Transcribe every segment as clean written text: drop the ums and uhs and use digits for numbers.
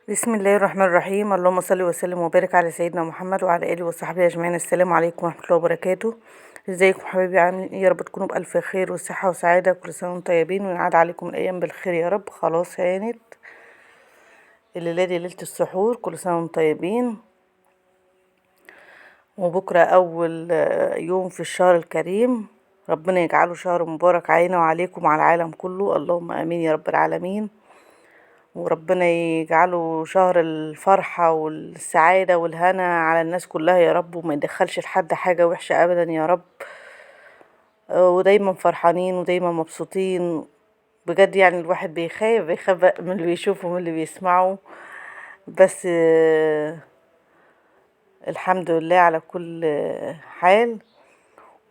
بسم الله الرحمن الرحيم. اللهم صل وسلم وبارك على سيدنا محمد وعلى اله وصحبه اجمعين. السلام عليكم ورحمه الله وبركاته. ازيكم حبايبي؟ عاملين ايه؟ يا رب تكونوا بالف خير وصحه وسعاده. كل سنه وانتم طيبين وينعاد عليكم الايام بالخير يا رب. خلاص هانت الليله دي ليله السحور. كل سنه وانتم طيبين. وبكره اول يوم في الشهر الكريم. ربنا يجعله شهر مبارك علينا وعليكم وعلى العالم كله. اللهم امين يا رب العالمين. وربنا يجعله شهر الفرحة والسعادة والهنا على الناس كلها يا رب، وما يدخلش لحد حاجة وحشة أبدا يا رب. ودايما فرحانين ودايما مبسوطين. بجد يعني الواحد بيخاف بقى من اللي بيشوفه ومن اللي بيسمعه. بس الحمد لله على كل حال.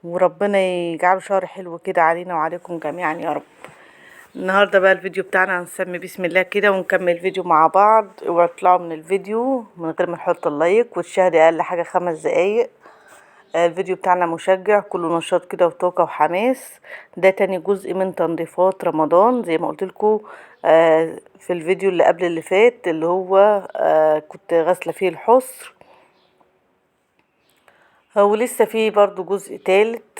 وربنا يجعله شهر حلو كده علينا وعليكم جميعا يا رب. النهارده بقى الفيديو بتاعنا هنسمي بسم الله كده ونكمل الفيديو مع بعض. اوعوا تطلعوا من الفيديو من غير ما نحط اللايك وتشاهدي اقل حاجه 5 دقايق. الفيديو بتاعنا مشجع، كله نشاط كده وطاقه وحماس. ده تاني جزء من تنظيفات رمضان زي ما قلت لكم في الفيديو اللي قبل اللي فات، اللي هو كنت غاسله فيه الحصر. ولسه في برضو جزء تالت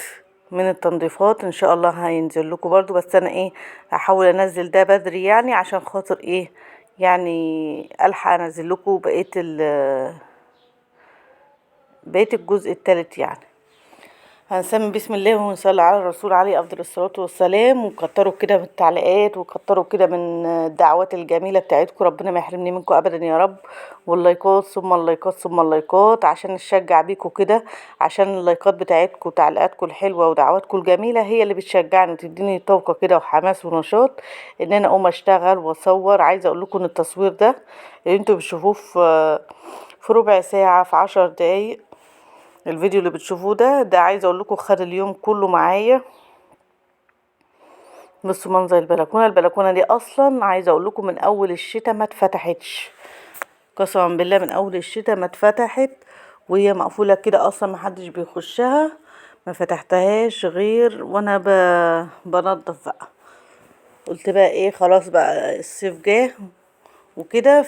من التنظيفات ان شاء الله هينزل لكم برضو. بس انا هحاول انزل ده بدري يعني عشان خاطر يعني الحق انزل لكم بقية الجزء التالت يعني. هنسمي بسم الله ونصلي على الرسول عليه افضل الصلاه والسلام. وكتروا كده من التعليقات وكتروا كده من الدعوات الجميله بتاعتكم. ربنا ما يحرمني منكم ابدا يا رب. واللايكات ثم اللايكات ثم اللايكات عشان نشجع بيكم كده. عشان اللايكات بتاعتكم وتعليقاتكم الحلوه ودعواتكم الجميله هي اللي بتشجعني وتديني طاقه كده وحماس ونشاط ان انا اقوم اشتغل واصور. عايزه اقول لكم ان التصوير ده اللي انتوا بتشوفوه في ربع ساعه في 10 دقايق. الفيديو اللي بتشوفوه ده عايزه اقول لكم خد اليوم كله معايا. بصوا منظر البلكونه دي اصلا عايزه اقول لكم من اول الشتاء ما اتفتحتش. قسما بالله من اول الشتاء ما اتفتحت، وهي مقفوله كده اصلا ما حدش بيخشها. ما فتحتهاش غير وانا بنضف بقى. قلت بقى خلاص بقى الصيف جه وكده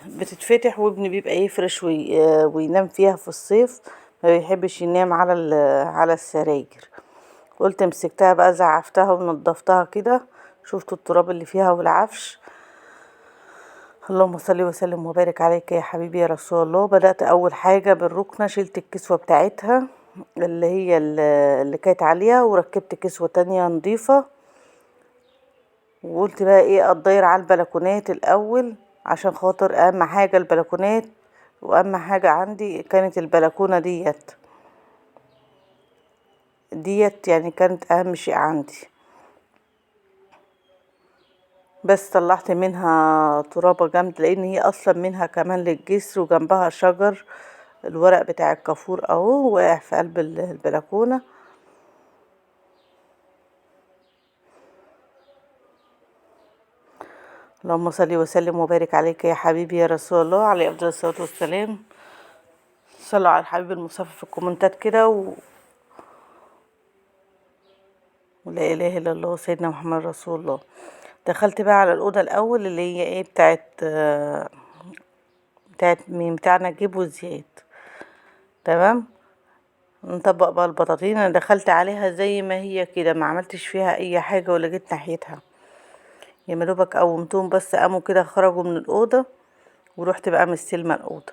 بتتفتح. وابني بيبقى يفرش وينام فيها في الصيف. ما بيحبش ينام على السراير. قلت مسكتها بقى زعفتها ونضفتها كده. شفتوا التراب اللي فيها والعفش. اللهم صل وسلم وبارك عليك يا حبيبي يا رسول الله. بدأت اول حاجة بالركنة، شلت الكسوة بتاعتها اللي هي اللي كانت عليها وركبت كسوة تانية نظيفة. وقلت بقى اتضير على البلكونات الاول عشان خاطر اهم حاجة البلكونات. واهم حاجة عندي كانت البلكونة ديت يعني كانت اهم شيء عندي. بس طلعت منها ترابة جامد لان هي اصلا منها كمان للجسر وجنبها شجر. الورق بتاع الكافور اهو واقع في قلب البلكونة. اللهم صل وسلم وبارك عليك يا حبيبي يا رسول الله عليه افضل الصلاة والسلام. صلوا على الحبيب المصطفى في الكومنتات كده ولا اله الا الله سيدنا محمد رسول الله. دخلت بقى على الاوضه الاول اللي هي بتاعت مين؟ بتاع نجيب وزياد. تمام. نطبق بقى البطاطين. انا دخلت عليها زي ما هي كده، ما عملتش فيها اي حاجه ولا جيت ناحيتها. يا مدوبك قومتهم بس قاموا كده خرجوا من الاوضه. ورحت بقى مستلمه الاوضه.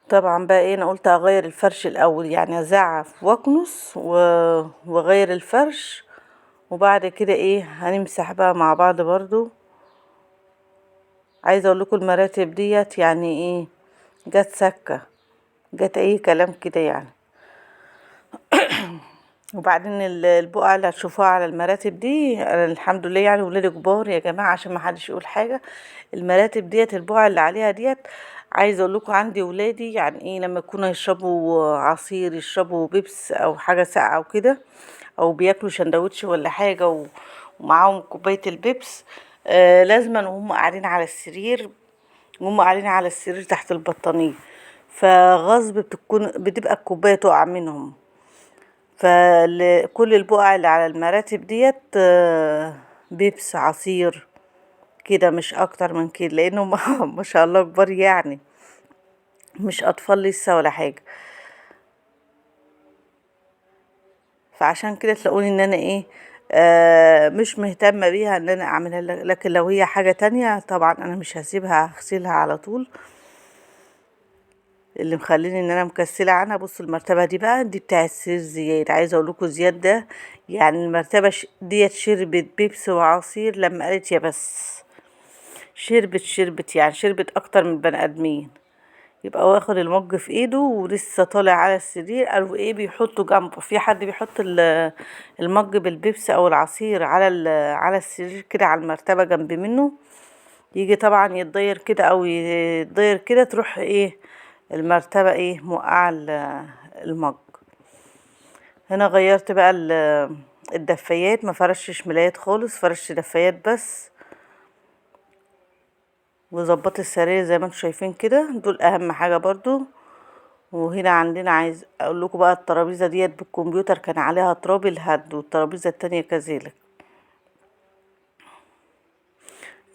طبعا بقى انا قلت اغير الفرش الاول، يعني ازعف واكنس واغير الفرش. وبعد كده هنمسح بقى مع بعض برضو. عايزه اقول لكم المراتب ديت يعني جت سكه، جت اي كلام كده يعني. وبعدين البقع اللي هتشوفوها على المراتب دي أنا الحمد لله يعني ولادي كبار يا جماعه عشان ما حدش يقول حاجه. المراتب ديت البقع اللي عليها ديت عايزه اقول لكم عندي ولادي يعني لما يكونوا يشربوا عصير يشربوا بيبس او حاجه ساقعه وكده، او بياكلوا شندوتش ولا حاجه ومعاهم كوبايه البيبس. لازما وهم قاعدين على السرير تحت البطانيه. فغصب بتبقى الكوبايه تقع منهم. فكل البقع اللي على المراتب ديت بيبس عصير كده مش اكتر من كده، لانه ما شاء الله كبار يعني، مش اطفال لسه ولا حاجة. فعشان كده تلاقوني ان انا ايه، مش مهتمة بيها ان انا اعملها، لكن لو هي حاجة تانية طبعا انا مش هسيبها، هغسلها على طول. اللي مخليني ان انا مكسلة عنها، بصوا المرتبة دي بقى دي بتاعت سير زياد. عايزة اقول لكم زياد ده يعني المرتبة ديت شربت بيبسي وعصير لما قالت يا بس. شربت يعني شربت اكتر من البني ادمين. يبقى واخد المج في ايده ولسه طالع على السرير، قالوا ايه بيحطوا جنبه، في حد بيحط المج بالبيبسي او العصير على على السرير كده على المرتبة جنب منه، يجي طبعا يتضير كده او يتضير كده، تروح ايه المرتبة ايه موقعة المج. هنا غيرت بقى الدفايات، ما فرشش ملايات خالص، فرش دفايات بس، وظبطت السراير زي ما انتم شايفين كده، دول اهم حاجة برضو. وهنا عندنا عايز اقول لكم بقى الترابيزه ديت بالكمبيوتر كان عليها تراب الهد، والترابيزه التانية كذلك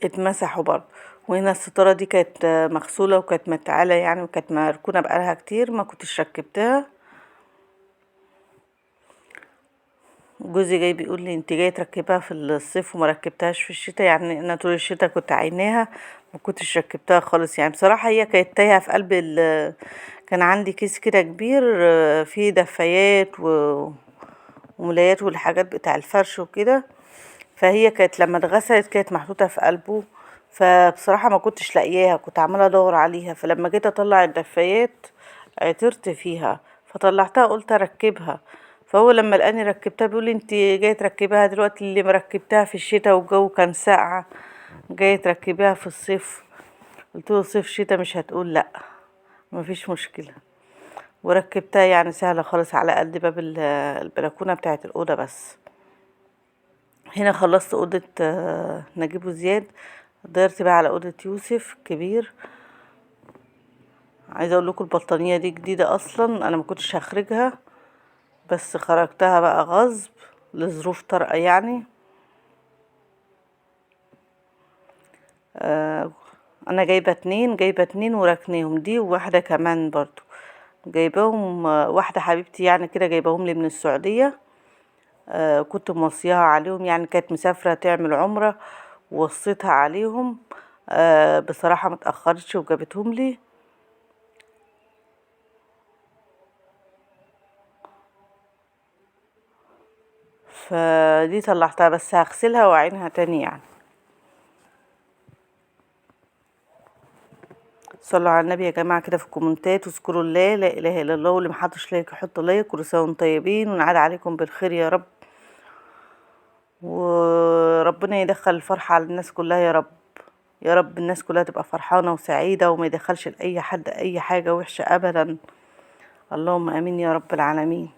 اتمسحوا برضه. وهنا الستاره دي كانت مغسوله وكانت متعاله يعني، وكانت مركونه بقالها كتير ما كنتش ركبتها. جوزي جاي بيقول لي انت جاي تركبها في الصيف وما ركبتهاش في الشتاء، يعني انا طول الشتاء كنت عيناها ما كنتش ركبتها خالص. يعني بصراحه هي كانت تايهه في قلب كان عندي كيس كده كبير فيه دفايات وملايات والحاجات بتاع الفرش وكده، فهي كانت لما اتغسلت كانت محطوطة في قلبه. فبصراحة ما كنتش لاقياها، كنت عمالة ادور عليها، فلما جيت اطلع الدفايات عثرت فيها، فطلعتها قلت اركبها. فهو لما لقاني ركبتها بيقول لي انت جايه تركبيها دلوقتي، اللي مركبتها في الشتاء والجو كان ساقع، جايه تركبيها في الصيف؟ قلت له صيف شتاء مش هتقول لا، مفيش مشكلة. وركبتها يعني سهلة خالص على قد باب البلكونة بتاعت الأوضة بس. هنا خلصت أوضة نجيب وزياد، دارت بقى على أوضة يوسف كبير. عايزة اقول لكم البطانية دي جديدة اصلا، انا ما كنتش هخرجها بس خرجتها بقى غصب لظروف طارئة يعني. آه انا جايبة اتنين وراكنيهم، دي وواحدة كمان برضو جايباهم، واحدة حبيبتي يعني كده جايباهم لي من السعودية. كنت موصيها عليهم يعني، كانت مسافرة تعمل عمرة ووصيتها عليهم. بصراحة متأخرتش وجابتهم لي. فدي طلعتها بس هغسلها واعينها تاني يعني. صلوا على النبي يا جماعة كده في الكومنتات، واذكروا الله لا اله الا الله، واللي محطش لايك يحط لايك. كل سنة وانتم طيبين ونعاد عليكم بالخير يا رب، وربنا يدخل الفرحة على الناس كلها يا رب. يا رب الناس كلها تبقى فرحانة وسعيدة، وما يدخلش لأي حد أي حاجة وحشة أبدا. اللهم آمين يا رب العالمين.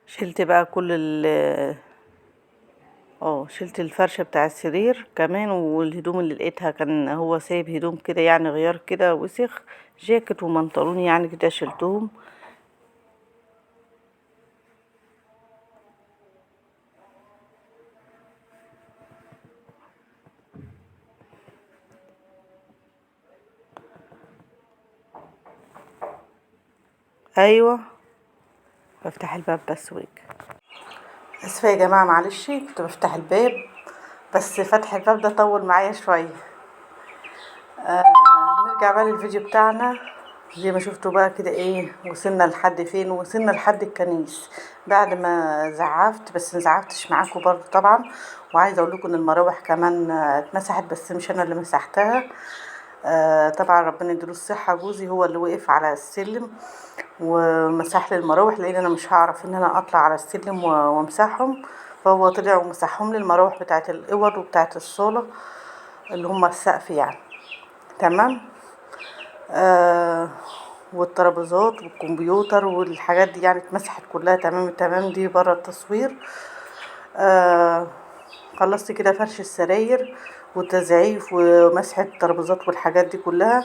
شلت بقى كل شلت الفرشة بتاع السرير كمان، والهدوم اللي لقيتها كان هو سايب هدوم كده يعني غيار كده وسخ، جاكيت ومنطلون يعني كده شلتهم. ايوه بفتح الباب بس ويك. اسفه يا جماعه معلش، كنت بفتح الباب بس فتح الباب ده طول معايا شويه. آه نرجع بقى للفيديو بتاعنا. زي ما شفتوا بقى كده ايه وصلنا لحد فين، وصلنا لحد الكنيس بعد ما زعفت، بس ما زعفتش معاكم برضو طبعا. وعايزه اقول لكم ان المراوح كمان اتمسحت، بس مش انا اللي مسحتها. طبعا ربنا يديله الصحه، جوزي هو اللي وقف على السلم ومسح لي المراوح، لان انا مش هعرف ان انا اطلع على السلم وامسحهم. فهو طلع ومسحهم لي المراوح بتاعت الاوض وبتاعت الصاله اللي هم السقف يعني. تمام. آه والترابيزات والكمبيوتر والحاجات دي يعني اتمسحت كلها تمام التمام، دي بره التصوير. آه خلصت كده فرش السراير والتزعيف ومسح الترابيزات والحاجات دي كلها.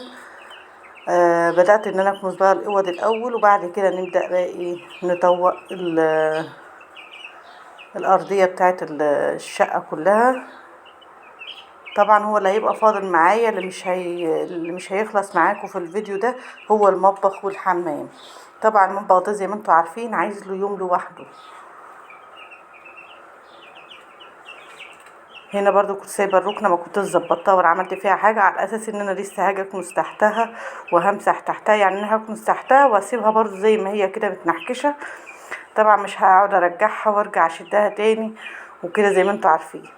بدأت ان انا اكنس بقى الاوض الاول، وبعد كده نبدأ بقى ايه نطوق الارضيه بتاعت الشقه كلها. طبعا هو اللي هيبقى فاضل معايا اللي مش هيخلص معاكم في الفيديو ده هو المطبخ والحمام. طبعا المطبخ ده زي ما انتوا عارفين عايز له يوم لوحده. هنا برضو كنت سايبه الركنه، ما كنت ظبطتها ولا عملت فيها حاجه، على اساس ان انا لسه هاجي اكنس تحتها وهمسح تحتها، يعني انا هكنس تحتها واسيبها برضو زي ما هي كده متنحكشه. طبعا مش هقعد ارجعها وارجع اشدها تاني وكده زي ما انتوا عارفين.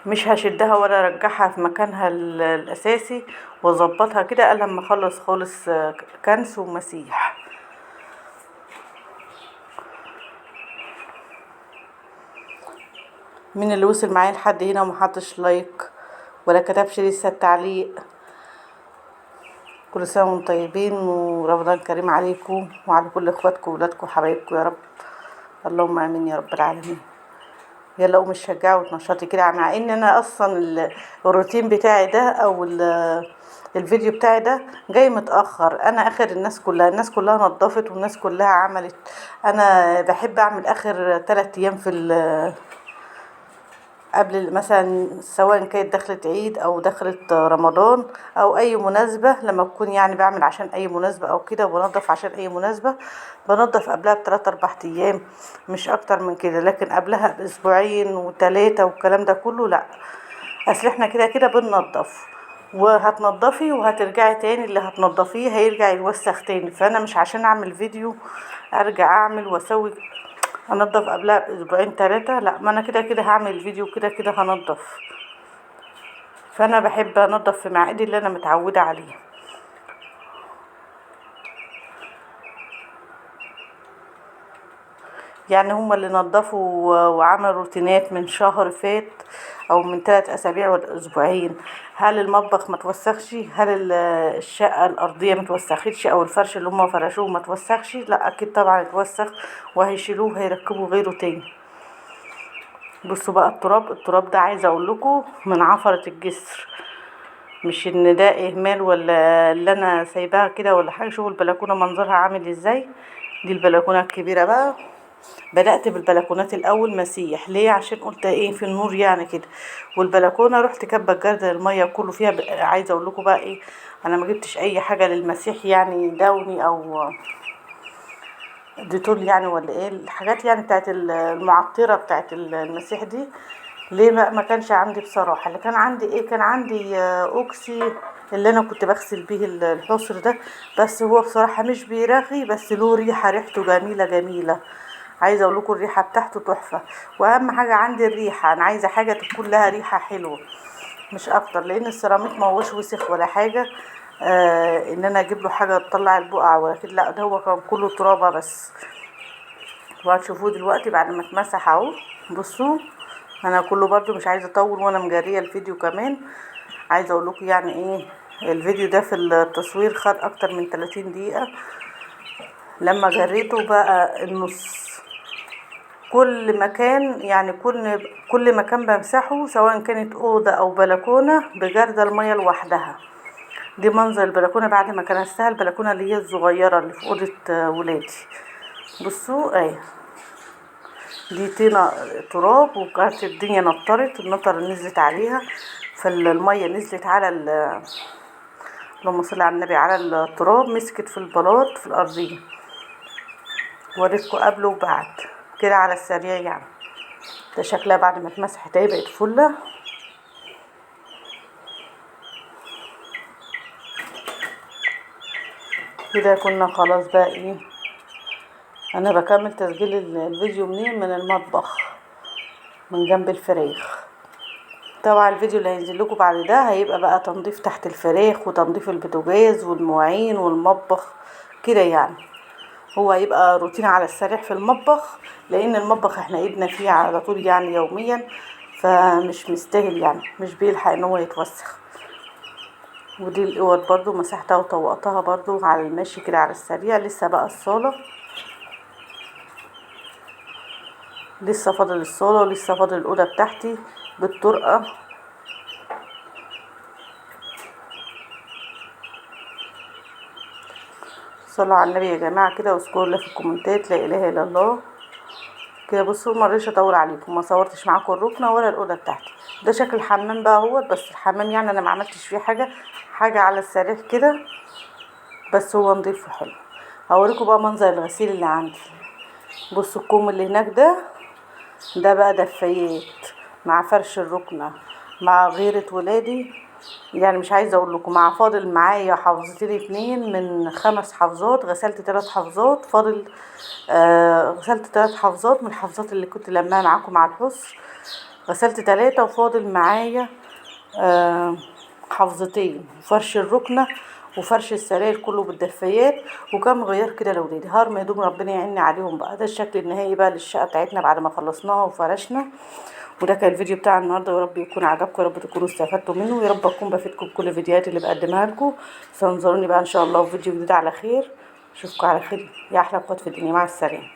مش هشدها ولا ارجعها في مكانها الاساسي واظبطها كده الا لما اخلص خالص كنس ومسيح. مين اللي وصل معايا لحد هنا ومحطش لايك ولا كتبش لسه التعليق؟ كل سنه وانتم طيبين ورمضان كريم عليكم وعلى كل اخواتكم وولادكم وحبايبكم يا رب. اللهم امين يا رب العالمين. يلا قومي اشجعي وتنشطي كده، مع ان انا اصلا الروتين بتاعي ده او الفيديو بتاعي ده جاي متاخر. انا اخر الناس كلها نظفت والناس كلها عملت. انا بحب اعمل اخر 3 ايام في قبل مثلا، سواء كانت دخلت عيد او دخلت رمضان او اي مناسبة، لما بكون يعني بعمل عشان اي مناسبة او كده وبنضف عشان اي مناسبة، بنضف قبلها ب3 4 ايام مش اكتر من كده. لكن قبلها باسبوعين و3 والكلام ده كله لا. اصل احنا كده كده بننضف وهتنضفي وهترجعي تاني، اللي هتنضفيه هيرجع يوسخ تاني. فانا مش عشان اعمل فيديو ارجع اعمل واسوي انضف قبلها باسبوعين 3، لا، ما انا كده كده هعمل فيديو كده كده هنضف. فانا بحب انضف في ميعادي اللي انا متعوده عليه. يعني هما اللي نضفوا وعملوا روتينات من شهر فات او من 3 اسابيع ولا اسبوعين، هل المطبخ ما توسخش؟ هل الشقه الارضيه ما توسختش او الفرش اللي هما فرشوه ما توسخش؟ لا اكيد طبعا اتوسخ وهيشيلوه وهيركبوا غيره تاني. بصوا بقى التراب ده عايزه اقول لكم من عفره الجسر، مش ان ده اهمال ولا اللي انا سايباها كده ولا حاجه. شوفوا البلكونه منظرها عامل ازاي. دي البلكونه الكبيره بقى. بدأت بالبلكونات الاول مسيح ليه؟ عشان قلت ايه في النور يعني كده. والبلكونه رحت كبه الجرد الميه كله فيها. عايزه اقول لكم بقى ايه، انا ما جبتش اي حاجه للمسيح يعني داوني او ديتول يعني ولا ايه الحاجات يعني بتاعت المعطره بتاعت المسيح دي. ليه بقى ما كانش عندي بصراحه؟ اللي كان عندي ايه، كان عندي اوكسي اللي انا كنت بغسل بيه الحصر ده. بس هو بصراحه مش بيرغي، بس له ريحه، ريحته جميله جميله. عايزه اقول لكم الريحه بتاعته تحفه. واهم حاجه عندي الريحه، انا عايزه حاجه تكون لها ريحه حلوه مش اكتر، لان السيراميك ما هوش وسخ ولا حاجه. ان انا اجيب له حاجه تطلع البقع ولا كده، لا، ده هو كان كله ترابه بس. وهتشوفوه دلوقتي بعد ما اتمسح اهو. بصوا انا كله برضو مش عايزه اطول وانا مجريه الفيديو كمان. عايزه اقول لكم يعني ايه، الفيديو ده في التصوير خد اكتر من 30 دقيقه. لما جريته بقى النص، كل مكان يعني كل مكان بمسحه سواء كانت اوضه او بلكونه بجردل الميه لوحدها. دي منظر البلكونه بعد ما كنستها، البلكونه اللي هي الصغيره اللي في اوضه ولادي. بصوا اهي، دي طينة تراب وكانت الدنيا نطرت، النطر نزلت عليها، فالمية نزلت على اللهم صل على النبي، على التراب، مسكت في البلاط في الأرضية. وريتكم قبل وبعد كده على السريع يعني. ده شكلها بعد ما اتمسحت اهي بقت فلة. كده كنا خلاص بقى ايه. انا بكمل تسجيل الفيديو منين؟ من المطبخ من جنب الفراخ. طبعا الفيديو اللي هينزل لكم بعد ده هيبقى بقى تنظيف تحت الفراخ وتنظيف البوتاجاز والمواعين والمطبخ كده يعني. هو هيبقى روتين على السريع في المطبخ، لان المطبخ احنا ايدنا فيه على طول يعني يوميا، فمش مستاهل يعني، مش بيلحق ان هو يتوسخ. ودي الاوض برضو مسحتها وطوقتها برضو على الماشي كده على السريع. لسه بقى الصالة، لسه فاضل الصالة ولسه فاضل الأوضة بتاعتي بالطرقة. صلوا على النبي يا جماعة كده، واذكروا الله في الكومنتات لا إله إلا الله. كده. بصوا مريش اطول عليكم، ما صورتش معاكم الركنه ولا الاوضه بتاعتي. ده شكل الحمام بقى اهوت، بس الحمام يعني انا ما عملتش فيه حاجه على السريع كده، بس هو نضيف وحلو. هوريكم بقى منظر الغسيل اللي عندي. بصوا الكوم اللي هناك ده بقى دفايات مع فرش الركنه مع غيرة ولادي، يعني مش عايزه اقول لكم. مع فاضل معايا حفظتين 2 من 5 حفظات، غسلت 3 حفظات، فاضل غسلت 3 حفظات من الحفظات اللي كنت لماها معاكم مع الحصر، غسلت 3 وفاضل معايا حفظتين، وفرش الركنه وفرش السراير كله بالدفايات، وكم غيار كده لولادي. هرم يا دوب ربنا يعيني عليهم بقى. ده الشكل النهائي بقى للشقه بتاعتنا بعد ما خلصناها وفرشنا. وده كان الفيديو بتاع النهارده، ويا رب يكون عجبكم، يا رب تكونوا استفدتوا منه، ويا رب اكون بفيدكم بكل الفيديوهات اللي بقدمها لكم. سنظروني بقى ان شاء الله في فيديو جديد على خير. اشوفكم على خير يا احلى اخوات في الدنيا. مع السلامه.